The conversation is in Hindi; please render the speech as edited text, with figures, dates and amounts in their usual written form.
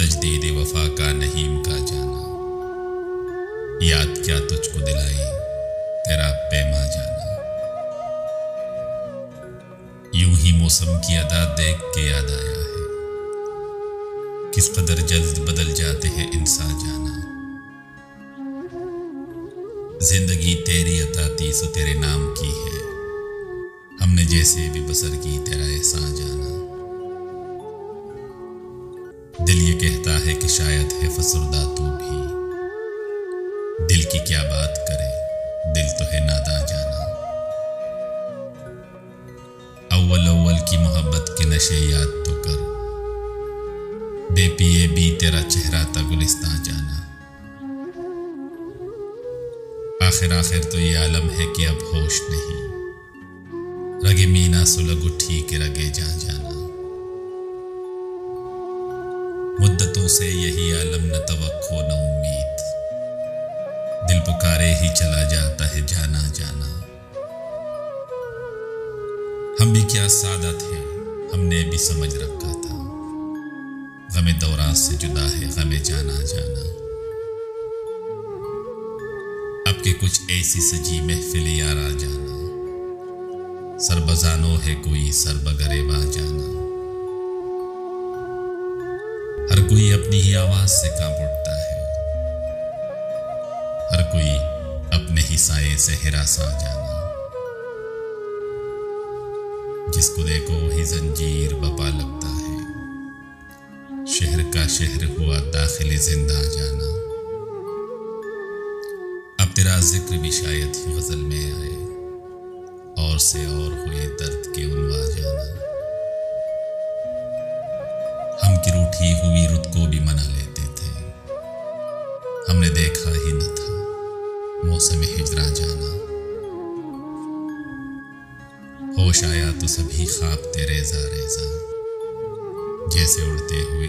तजदीद वफा का नहीम का जाना, याद क्या तुझको दिलाई तेरा पैमा जाना। यूं ही मौसम की अदा देख के याद आया है, किस कदर जल्द बदल जाते हैं इंसान जाना। जिंदगी तेरी अता थी सो तेरे नाम की है, हमने जैसे भी बसर की तेरा एहसान जाना। दिल ये कहता है कि शायद है फसुर्दा तू भी, दिल की क्या बात करे दिल तो है नादां जाना। अव्वल अव्वल की मोहब्बत के नशे याद तो कर, बेपिए भी तेरा चेहरा था गुलिस्तां जाना। आखिर आखिर तो ये आलम है कि अब होश नहीं, रगे मीना सुलग उठी के रगे जा जाना। मुद्दतों से यही आलम न तवक्को न उम्मीद, दिल पुकारे ही चला जाता है जाना जाना। हम भी क्या सादा थे हमने भी समझ रखा था, गमे दौरान से जुदा है गमे जाना जाना। अब के कुछ ऐसी सजी महफिल यारा जाना, सरबजानो है कोई सरबगरेबा जाना। हर कोई अपनी ही आवाज से कांप उठता है, हर कोई अपने ही साये से हिरासा जाना। जिसको देखो वही जंजीर बपा लगता है, शहर का शहर हुआ दाखिले जिंदा जाना। अब तेरा जिक्र भी शायद ही गजल में आए, और से और हुए दर्द के उनवा जाना। हम की रूठी हुई रुत को भी मना लेते थे, हमने देखा ही न था मौसम हिजरा जाना। होश आया तो सभी ख्वाब तेरे रेजा रेजा, जैसे उड़ते हुए